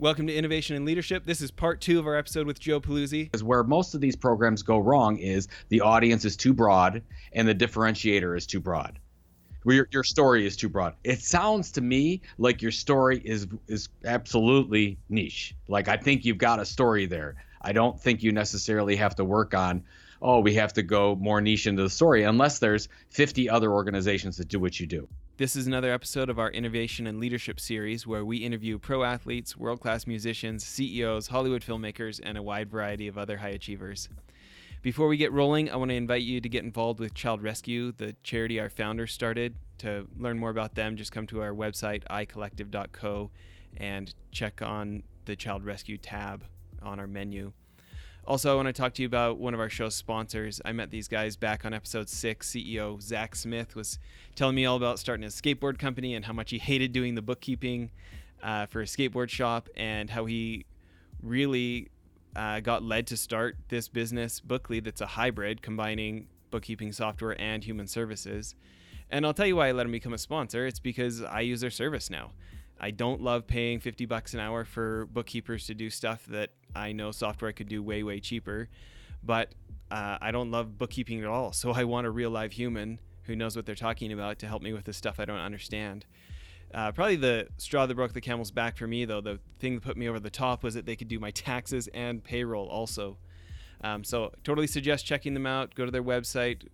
Welcome to Innovation and Leadership. This is part 2 of our episode with Joe Pulizzi. Where most of these programs go wrong is the audience is too broad and the differentiator is too broad. Where your story is too broad. It sounds to me like your story is absolutely niche. Like, I think you've got a story there. I don't think you necessarily have to work on, we have to go more niche into the story, unless there's 50 other organizations that do what you do. This is another episode of our Innovation and Leadership series where we interview pro athletes, world-class musicians, CEOs, Hollywood filmmakers, and a wide variety of other high achievers. Before we get rolling, I want to invite you to get involved with Child Rescue, the charity our founder started. To learn more about them, just come to our website, icollective.co, and check on the Child Rescue tab on our menu. Also, I want to talk to you about one of our show's sponsors. I met these guys back on episode 6. CEO Zach Smith was telling me all about starting a skateboard company and how much he hated doing the bookkeeping for a skateboard shop, and how he really got led to start this business, Bookly, that's a hybrid combining bookkeeping software and human services. And I'll tell you why I let him become a sponsor. It's because I use their service now. I don't love paying $50 an hour for bookkeepers to do stuff that I know software could do way, way cheaper. But I don't love bookkeeping at all. So I want a real live human who knows what they're talking about to help me with the stuff I don't understand. Probably the straw that broke the camel's back for me, though, the thing that put me over the top, was that they could do my taxes and payroll also. So totally suggest checking them out. Go to their website,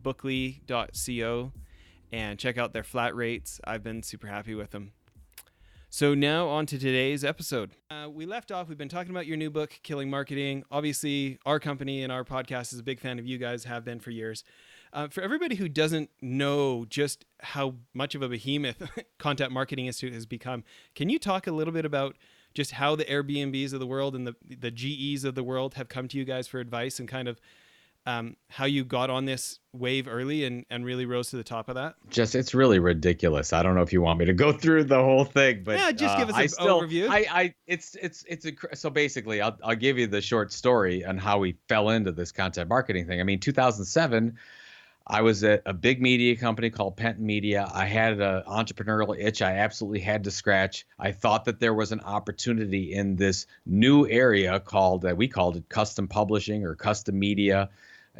bookly.co, and check out their flat rates. I've been super happy with them. So now on to today's episode. We left off, we've been talking about your new book, Killing Marketing. Obviously, our company and our podcast is a big fan of you guys, have been for years. For everybody who doesn't know just how much of a behemoth Content Marketing Institute has become, can you talk a little bit about just how the Airbnbs of the world and the GEs of the world have come to you guys for advice, and kind of how you got on this wave early and really rose to the top of that? It's really ridiculous. I don't know if you want me to go through the whole thing, but yeah, just give us an overview. So basically, I'll give you the short story on how we fell into this content marketing thing. I mean, 2007, I was at a big media company called Penton Media. I had an entrepreneurial itch I absolutely had to scratch. I thought that there was an opportunity in this new area we called it custom publishing or custom media.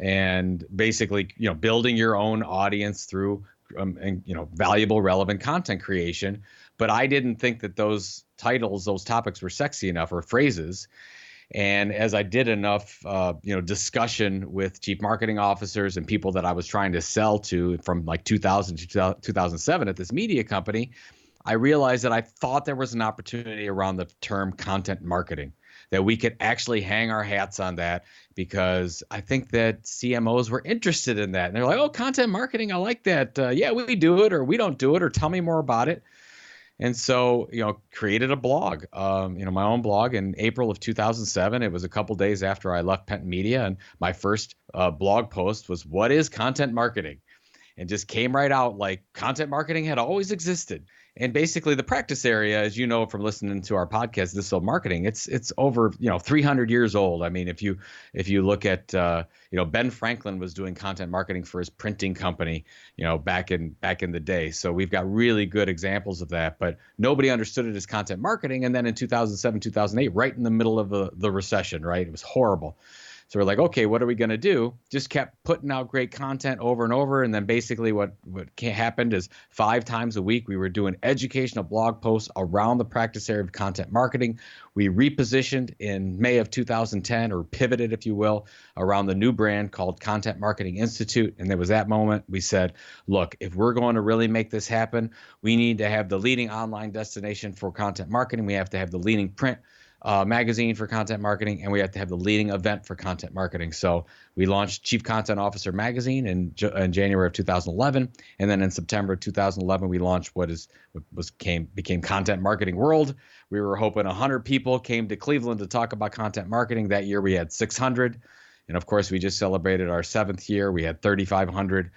And basically, building your own audience through, valuable, relevant content creation. But I didn't think that those topics were sexy enough, or phrases. And as I did enough, discussion with chief marketing officers and people that I was trying to sell to from like 2000 to 2007 at this media company, I realized that I thought there was an opportunity around the term content marketing, that we could actually hang our hats on that, because I think that CMOs were interested in that. And they're like, oh, content marketing, I like that. Yeah, we do it, or we don't do it, or tell me more about it. And so, created a blog, my own blog in April of 2007. It was a couple days after I left Penton Media. And my first blog post was, what is content marketing? And just came right out like content marketing had always existed. And basically the practice area, as you know from listening to our podcast, This Old Marketing, it's over 300 years old. I mean, if you look at Ben Franklin was doing content marketing for his printing company, back in the day. So we've got really good examples of that, but nobody understood it as content marketing. And then in 2007, 2008, right in the middle of the recession, right, it was horrible. So we're like, okay, what are we going to do? Just kept putting out great content over and over. And then basically what happened is 5 times a week, we were doing educational blog posts around the practice area of content marketing. We repositioned in May of 2010, or pivoted, if you will, around the new brand called Content Marketing Institute. And there was that moment we said, look, if we're going to really make this happen, we need to have the leading online destination for content marketing. We have to have the leading print magazine for content marketing, and we have to have the leading event for content marketing. So we launched Chief Content Officer Magazine in January of 2011, and then in September of 2011 we launched what became Content Marketing World. We were hoping 100 people came to Cleveland to talk about content marketing. That year we had 600, and of course we just celebrated our 7th year. We had 3,500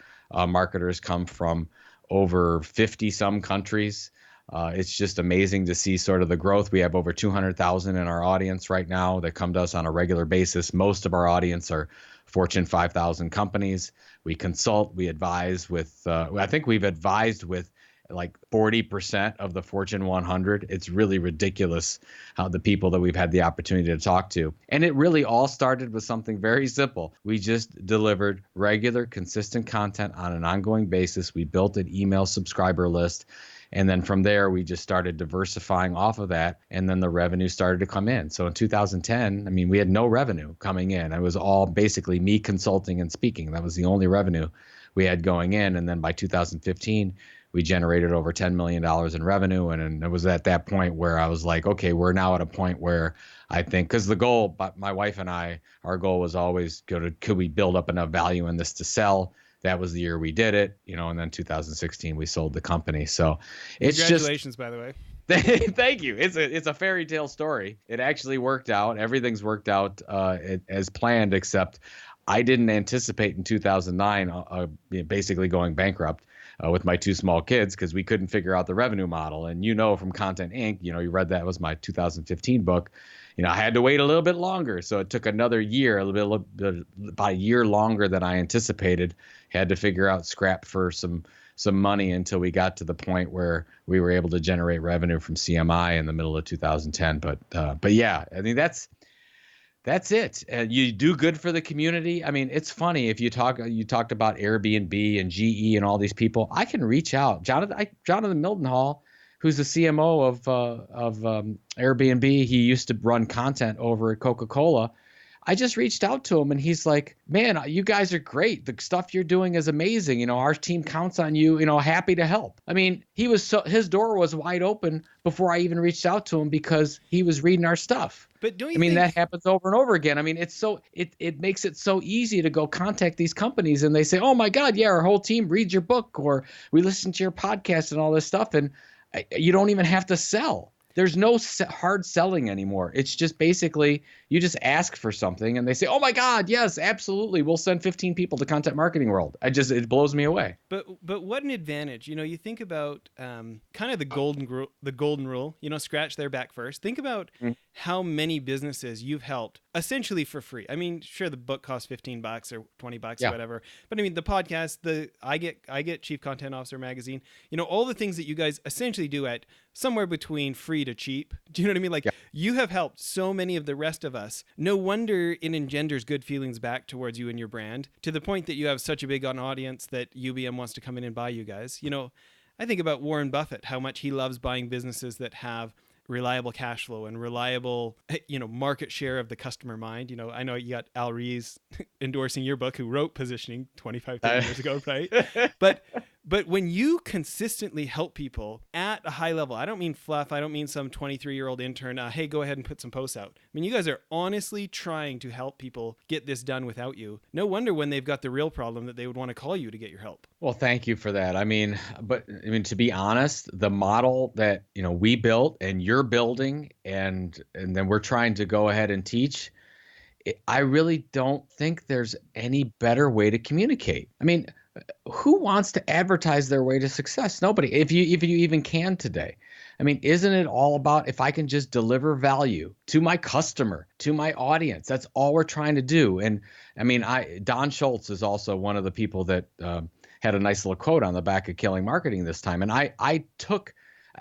marketers come from over 50 some countries. It's just amazing to see sort of the growth. We have over 200,000 in our audience right now that come to us on a regular basis. Most of our audience are Fortune 5,000 companies. We consult, we advise with, I think we've advised with like 40% of the Fortune 100. It's really ridiculous how the people that we've had the opportunity to talk to. And it really all started with something very simple. We just delivered regular, consistent content on an ongoing basis. We built an email subscriber list. And then from there, we just started diversifying off of that. And then the revenue started to come in. So in 2010, I mean, we had no revenue coming in. It was all basically me consulting and speaking. That was the only revenue we had going in. And then by 2015, we generated over $10 million in revenue. And it was at that point where I was like, okay, we're now at a point where I think, because the goal, my wife and I, our goal was always could we build up enough value in this to sell? That was the year we did it, and then 2016 we sold the company. So it's congratulations, by the way. Thank you. It's a fairy tale story. It actually worked out. Everything's worked out as planned, except I didn't anticipate in 2009 basically going bankrupt with my two small kids because we couldn't figure out the revenue model. And from Content Inc., you read that was my 2015 book. I had to wait a little bit longer. So it took another year, about a year longer than I anticipated. Had to figure out scrap for some money until we got to the point where we were able to generate revenue from CMI in the middle of 2010. But yeah, I mean, that's it. You do good for the community. I mean, it's funny if you talked about Airbnb and GE and all these people. I can reach out. Jonathan Mildenhall, who's the CMO of Airbnb, he used to run content over at Coca-Cola. I just reached out to him and he's like, man, you guys are great. The stuff you're doing is amazing. Our team counts on you, happy to help. I mean, his door was wide open before I even reached out to him because he was reading our stuff. But don't you think that happens over and over again? I mean, it makes it so easy to go contact these companies and they say, oh my God, yeah, our whole team reads your book or we listen to your podcast and all this stuff. And you don't even have to sell. There's no hard selling anymore. It's just basically you just ask for something and they say, oh my God, yes, absolutely. We'll send 15 people to Content Marketing World. It blows me away. But what an advantage. You think about kind of the golden rule, scratch their back first. Think about how many businesses you've helped essentially for free. I mean, sure, the book costs $15 or $20 or whatever. But I mean, the podcast, I get Chief Content Officer magazine, all the things that you guys essentially do at somewhere between free to cheap. Do you know what I mean? Like you have helped so many of the rest of us. No wonder it engenders good feelings back towards you and your brand to the point that you have such a big audience that UBM wants to come in and buy you guys. I think about Warren Buffett, how much he loves buying businesses that have reliable cash flow and reliable, market share of the customer mind. I know you got Al Rees endorsing your book, who wrote Positioning 25, 30 years ago, right? But when you consistently help people at a high level, I don't mean fluff. I don't mean some 23-year-old intern. Hey, go ahead and put some posts out. I mean, you guys are honestly trying to help people get this done without you. No wonder when they've got the real problem that they would want to call you to get your help. Well, thank you for that. To be honest, the model that, we built and you're building and then we're trying to go ahead and teach, I really don't think there's any better way to communicate. I mean, who wants to advertise their way to success? Nobody, if you even can today. I mean, isn't it all about if I can just deliver value to my customer, to my audience? That's all we're trying to do. And I mean, Don Schultz is also one of the people that had a nice little quote on the back of Killing Marketing this time. And I took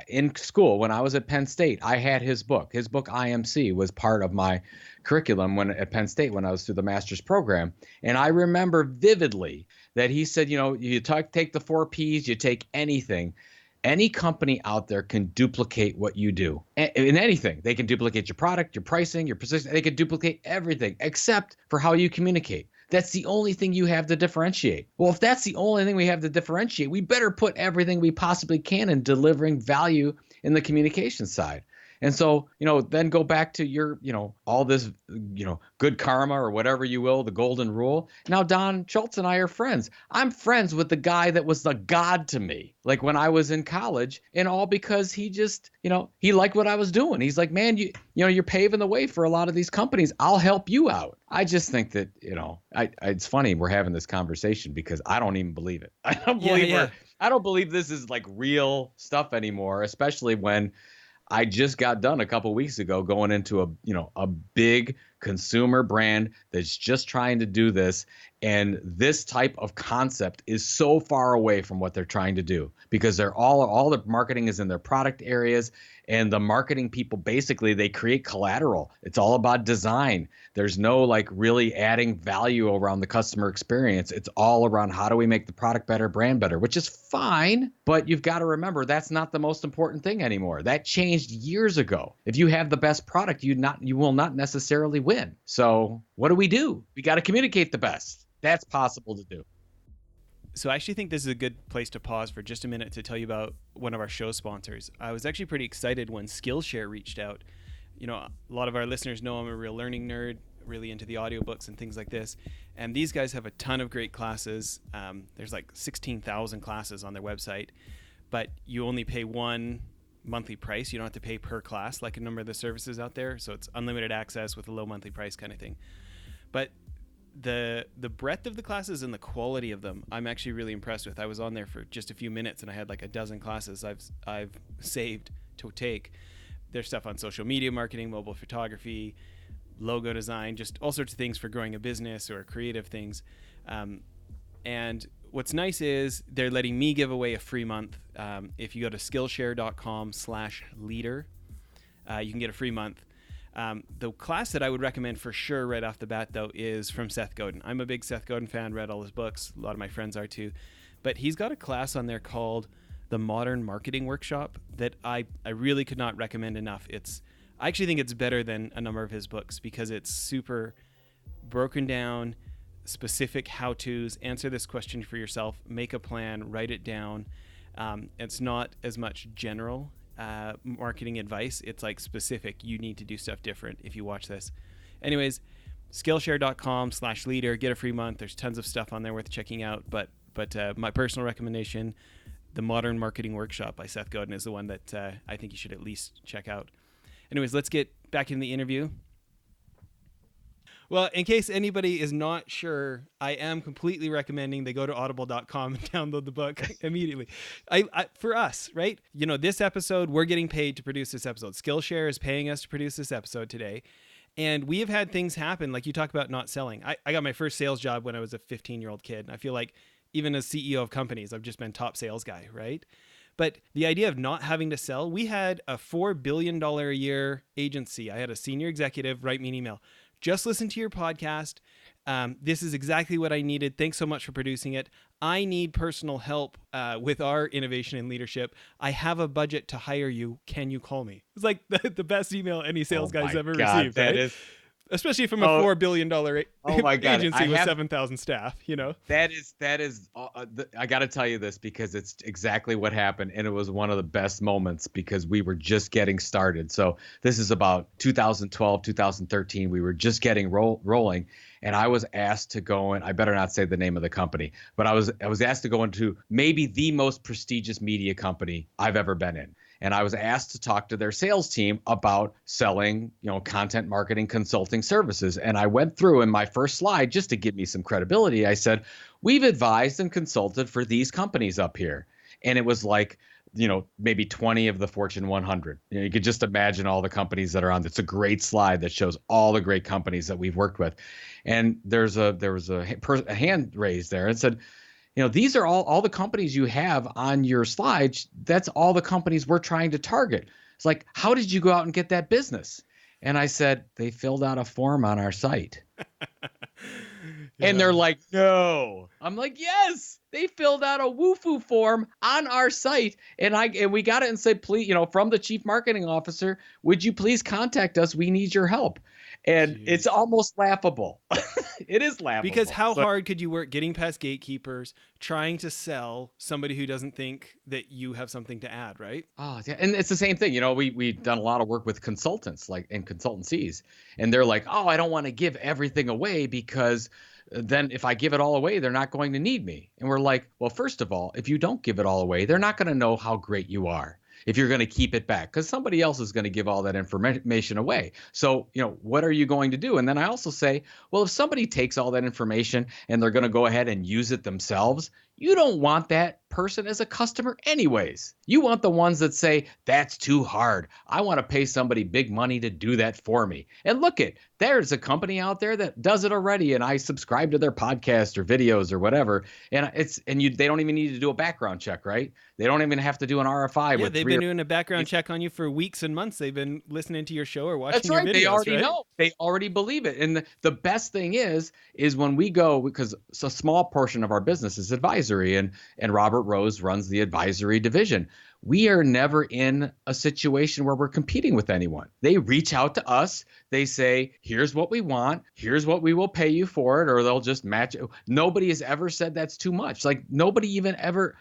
in school when I was at Penn State, I had his book. His book IMC was part of my curriculum at Penn State when I was through the master's program. And I remember vividly that he said, you take the 4 Ps, you take anything. Any company out there can duplicate what you do in anything. They can duplicate your product, your pricing, your position. They can duplicate everything except for how you communicate. That's the only thing you have to differentiate. Well, if that's the only thing we have to differentiate, we better put everything we possibly can in delivering value in the communication side. And so, then go back to your, all this, good karma or whatever you will, the golden rule. Now, Don Schultz and I are friends. I'm friends with the guy that was the god to me, like when I was in college, and all because he just, he liked what I was doing. He's like, man, you're paving the way for a lot of these companies. I'll help you out. I just think that, it's funny we're having this conversation because I don't even believe it. I don't believe this is like real stuff anymore, especially when I just got done a couple weeks ago going into a big consumer brand that's just trying to do this. And this type of concept is so far away from what they're trying to do, because they're all the marketing is in their product areas, and the marketing people, basically, they create collateral. It's all about design. There's no like really adding value around the customer experience. It's all around how do we make the product better, brand better, which is fine. But you've got to remember, that's not the most important thing anymore. That changed years ago. If you have the best product, you will not necessarily win. So what do? We got to communicate the best. That's possible to do. So I actually think this is a good place to pause for just a minute to tell you about one of our show sponsors. I was actually pretty excited when Skillshare reached out. You know, a lot of our listeners know I'm a real learning nerd, really into the audiobooks and things like this. And these guys have a ton of great classes. There's like 16,000 classes on their website, but you only pay one monthly price. You don't have to pay per class like a number of the services out there. So it's unlimited access with a low monthly price kind of thing. But the breadth of the classes and the quality of them, I'm actually really impressed with. I was on there for just a few minutes and I had like a dozen classes I've saved to take. There's stuff on social media marketing, mobile photography, logo design, just all sorts of things for growing a business or creative things. And what's nice is they're letting me give away a free month. If you go to Skillshare.com/leader, you can get a free month. The class that I would recommend for sure right off the bat, though, is from Seth Godin. I'm a big Seth Godin fan, read all his books. A lot of my friends are too. But he's got a class on there called the Modern Marketing Workshop that I really could not recommend enough. I actually think it's better than a number of his books because it's super broken down, specific how-tos, answer this question for yourself, make a plan, write it down. It's not as much general marketing advice. It's like specific. You need to do stuff different if you watch this. Anyways, Skillshare.com/leader, get a free month. There's tons of stuff on there worth checking out. But my personal recommendation, the Modern Marketing Workshop by Seth Godin, is the one that I think you should at least check out. Anyways, let's get back in the interview. Well, in case anybody is not sure, I am completely recommending they go to audible.com and download the book immediately. For us, right? You know, this episode, we're getting paid to produce this episode. Skillshare is paying us to produce this episode today. And we have had things happen, like you talk about not selling. I got my first sales job when I was a 15-year-old kid. And I feel like even as CEO of companies, I've just been top sales guy, right? But the idea of not having to sell, we had a $4 billion a year agency. I had a senior executive write me an email. Just listen to your podcast. This is exactly what I needed. Thanks so much for producing it. I need personal help with our innovation and leadership. I have a budget to hire you. Can you call me? It's like the best email any sales guy's ever received, that right? is, especially from a $4 billion agency with 7,000 staff, you know? That is, I got to tell you this because it's exactly what happened. And it was one of the best moments because we were just getting started. So this is about 2012, 2013. We were just getting rolling. And I was asked to go in, I better not say the name of the company, but I was asked to go into maybe the most prestigious media company I've ever been in. And I was asked to talk to their sales team about selling, content marketing consulting services. And I went through in my first slide, just to give me some credibility, I said, we've advised and consulted for these companies up here. And it was like, maybe 20 of the Fortune 100. You could just imagine all the companies that are on. It's a great slide that shows all the great companies that we've worked with. And there was a hand raised there and said, these are all the companies you have on your slides. That's all the companies we're trying to target. It's like, how did you go out and get that business? And I said, they filled out a form on our site. And they're like, no. I'm like, yes, they filled out a WooFoo form on our site. And we got it and said, please, from the chief marketing officer, would you please contact us? We need your help. And It's almost laughable. It is laughable. Because how hard could you work getting past gatekeepers, trying to sell somebody who doesn't think that you have something to add, right? Oh, yeah. And it's the same thing. We've done a lot of work with consultants, like in consultancies. And they're like, oh, I don't want to give everything away because then if I give it all away, they're not going to need me. And we're like, well, first of all, if you don't give it all away, they're not going to know how great you are. If you're going to keep it back, because somebody else is going to give all that information away. So, what are you going to do? And then I also say, well, if somebody takes all that information and they're going to go ahead and use it themselves, You don't want that person as a customer anyways. You want the ones that say, that's too hard. I want to pay somebody big money to do that for me. And look it, there's a company out there that does it already, and I subscribe to their podcast or videos or whatever. And they don't even need to do a background check, right? They don't even have to do an RFI. Yeah, they've been doing a background check on you for weeks and months. They've been listening to your show or watching your videos. They already right? know. They already believe it. And the best thing is when we go, because it's a small portion of our business is advisory, and Robert Rose runs the advisory division. We are never in a situation where we're competing with anyone. They reach out to us. They say, here's what we want. Here's what we will pay you for it, or they'll just match it. Nobody has ever said that's too much. Like nobody even ever.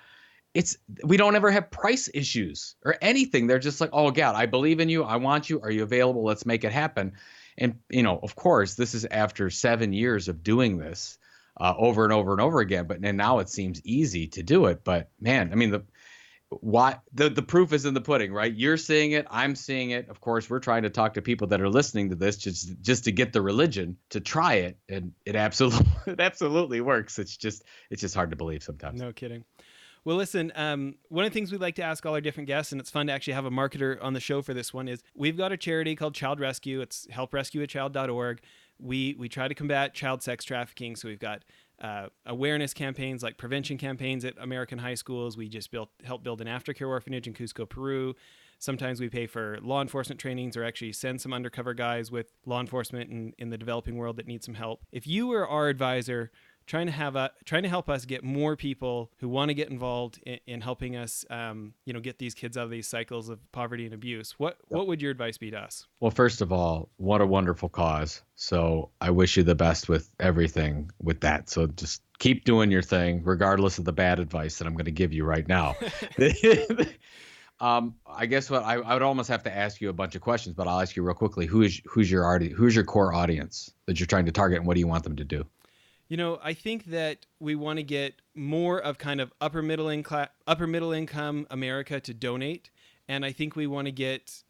We don't ever have price issues or anything. They're just like, oh God, I believe in you. I want you. Are you available? Let's make it happen. And, of course, this is after 7 years of doing this over and over and over again. And now it seems easy to do it. But man, I mean, the proof is in the pudding, right? You're seeing it. I'm seeing it. Of course, we're trying to talk to people that are listening to this just to get the religion to try it. And it absolutely works. It's just hard to believe sometimes. No kidding. Well, listen, one of the things we'd like to ask all our different guests, and it's fun to actually have a marketer on the show for this one, is we've got a charity called Child Rescue. It's helprescueachild.org. We try to combat child sex trafficking. So we've got awareness campaigns like prevention campaigns at American high schools. We just helped build an aftercare orphanage in Cusco, Peru. Sometimes we pay for law enforcement trainings or actually send some undercover guys with law enforcement in the developing world that need some help. If you were our advisor, trying to help us get more people who want to get involved in helping us, get these kids out of these cycles of poverty and abuse. What would your advice be to us? Well, first of all, what a wonderful cause. So I wish you the best with everything with that. So just keep doing your thing, regardless of the bad advice that I'm going to give you right now. I guess what I would almost have to ask you a bunch of questions, but I'll ask you real quickly. Who's your core audience that you're trying to target, and what do you want them to do? I think that we want to get more of kind of upper middle income America to donate. And I think we want to get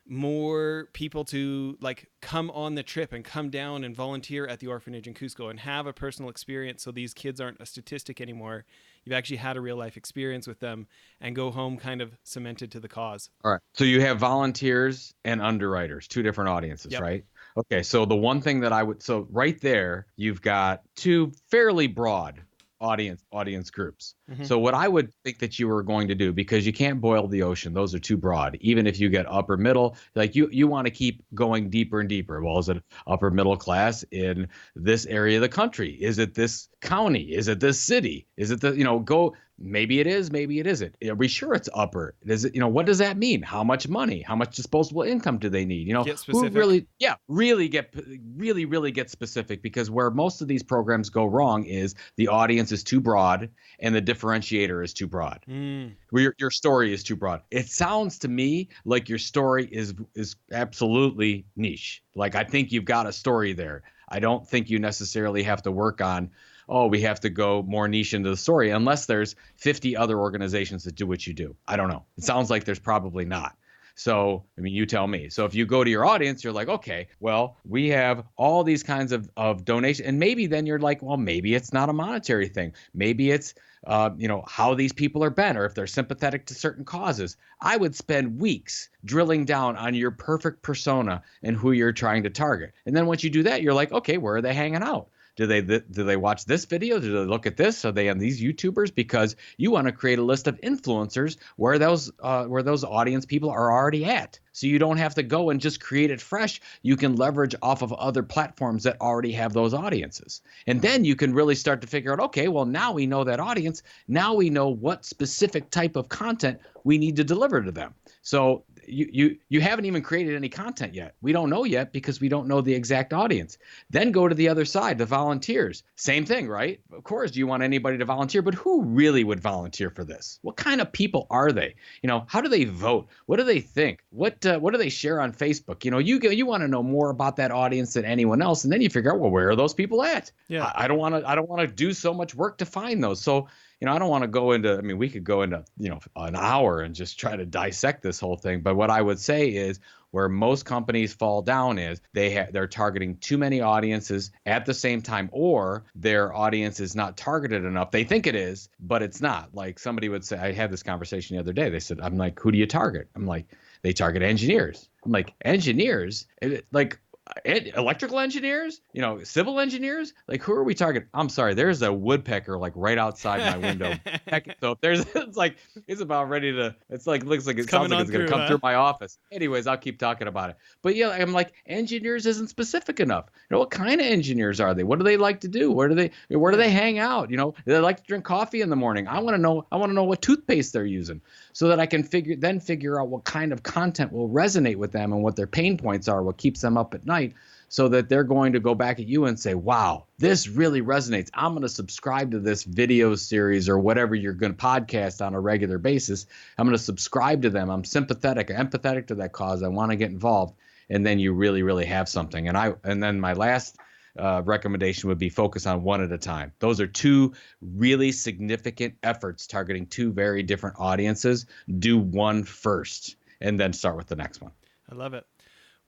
more people to come on the trip and come down and volunteer at the orphanage in Cusco and have a personal experience. So these kids aren't a statistic anymore. You've actually had a real life experience with them and go home kind of cemented to the cause. All right. So you have volunteers and underwriters, two different audiences, Yep. right? Okay. So the one thing that so right there, you've got two fairly broad audience groups. Mm-hmm. So what I would think that you were going to do, because you can't boil the ocean, those are too broad. Even if you get upper middle, you want to keep going deeper and deeper. Well, is it upper middle class in this area of the country? Is it this county? Is it this city? Is it go? Maybe it is, maybe it isn't. Are we sure it's upper? Is it, what does that mean? How much money? How much disposable income do they need? Get specific. Really get specific, because where most of these programs go wrong is the audience is too broad and the differentiator is too broad. Your story is too broad. It sounds to me like your story is absolutely niche. Like, I think you've got a story there. I don't think you necessarily have to work on, we have to go more niche into the story, unless there's 50 other organizations that do what you do. I don't know. It sounds like there's probably not. So, I mean, you tell me. So if you go to your audience, you're like, okay, well, we have all these kinds of donation. And maybe then you're like, well, maybe it's not a monetary thing. Maybe it's, how these people are bent, or if they're sympathetic to certain causes. I would spend weeks drilling down on your perfect persona and who you're trying to target. And then once you do that, you're like, okay, where are they hanging out? Do they watch this video? Do they look at this? Are they on these YouTubers? Because you want to create a list of influencers where those audience people are already at. So you don't have to go and just create it fresh. You can leverage off of other platforms that already have those audiences. And then you can really start to figure out, okay, well, now we know that audience. Now we know what specific type of content we need to deliver to them. So you haven't even created any content yet. We don't know yet because we don't know the exact audience. Then go to the other side, the volunteers. Same thing, right? Of course, do you want anybody to volunteer? But who really would volunteer for this? What kind of people are they? How do they vote? What do they think? What do they share on Facebook? You want to know more about that audience than anyone else, and then you figure out, well, where are those people at? Yeah. I don't want to do so much work to find those. So I don't want to go into, I mean, we could go into, an hour and just try to dissect this whole thing. But what I would say is where most companies fall down is they're targeting too many audiences at the same time, or their audience is not targeted enough. They think it is, but it's not. Like somebody would say, I had this conversation the other day. They said, I'm like, who do you target? I'm like, they target engineers. I'm like, engineers? Like, electrical engineers, civil engineers, like who are we targeting? I'm sorry, there's a woodpecker like right outside my window. So if there's, it's about ready to, looks like it sounds like it's going to come through my office. Anyways, I'll keep talking about it. But yeah, I'm like, engineers isn't specific enough. What kind of engineers are they? What do they like to do? Where do they hang out? Do they like to drink coffee in the morning? I want to know what toothpaste they're using, so that I can figure out what kind of content will resonate with them and what their pain points are, what keeps them up at night, so that they're going to go back at you and say, wow, this really resonates. I'm going to subscribe to this video series or whatever you're going to podcast on a regular basis. I'm going to subscribe to them. I'm empathetic to that cause. I want to get involved. And then you really, really have something. And then my last recommendation would be focus on one at a time. Those are two really significant efforts targeting two very different audiences. Do one first and then start with the next one. I love it.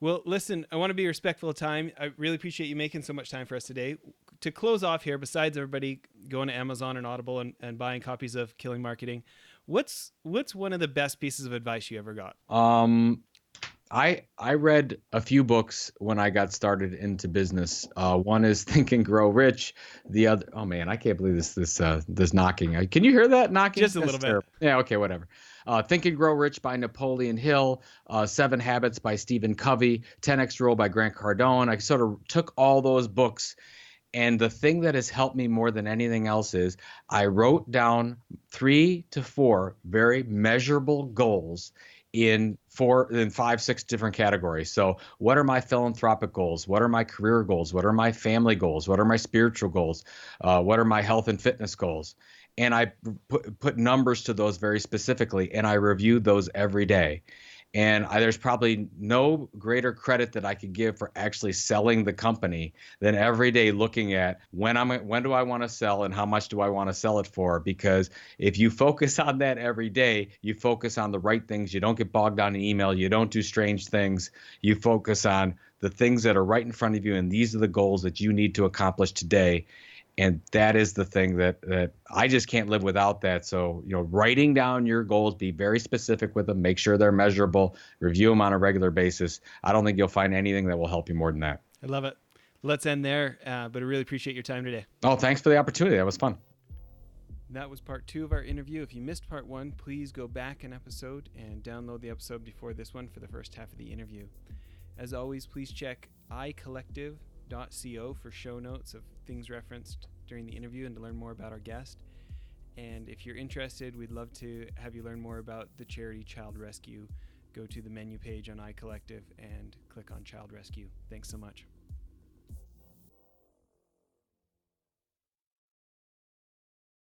Well, listen, I want to be respectful of time. I really appreciate you making so much time for us today. To close off here, besides everybody going to Amazon and Audible and buying copies of Killing Marketing, what's one of the best pieces of advice you ever got? I read a few books when I got started into business. One is Think and Grow Rich. The other, oh man, I can't believe this knocking. Can you hear that knocking? Just a little bit. Terrible. Yeah. Okay. Whatever. Think and Grow Rich by Napoleon Hill. 7 Habits by Stephen Covey. 10X Rule by Grant Cardone. I sort of took all those books. And the thing that has helped me more than anything else is I wrote down 3 to 4 very measurable goals in 5, 6 different categories. So what are my philanthropic goals? What are my career goals? What are my family goals? What are my spiritual goals? What are my health and fitness goals? And I put numbers to those very specifically, and I reviewed those every day. And there's probably no greater credit that I could give for actually selling the company than every day looking at when do I want to sell and how much do I want to sell it for? Because if you focus on that every day, you focus on the right things. You don't get bogged down in email. You don't do strange things. You focus on the things that are right in front of you. And these are the goals that you need to accomplish today. And that is the thing that I just can't live without that. So, writing down your goals, be very specific with them, make sure they're measurable, review them on a regular basis. I don't think you'll find anything that will help you more than that. I love it. Let's end there. But I really appreciate your time today. Oh, thanks for the opportunity. That was fun. That was part 2 of our interview. If you missed part 1, please go back an episode and download the episode before this one for the first half of the interview. As always, please check icollective.co for show notes of things referenced during the interview and to learn more about our guest. And if you're interested, we'd love to have you learn more about the charity Child Rescue. Go to the menu page on iCollective and click on Child Rescue. Thanks so much.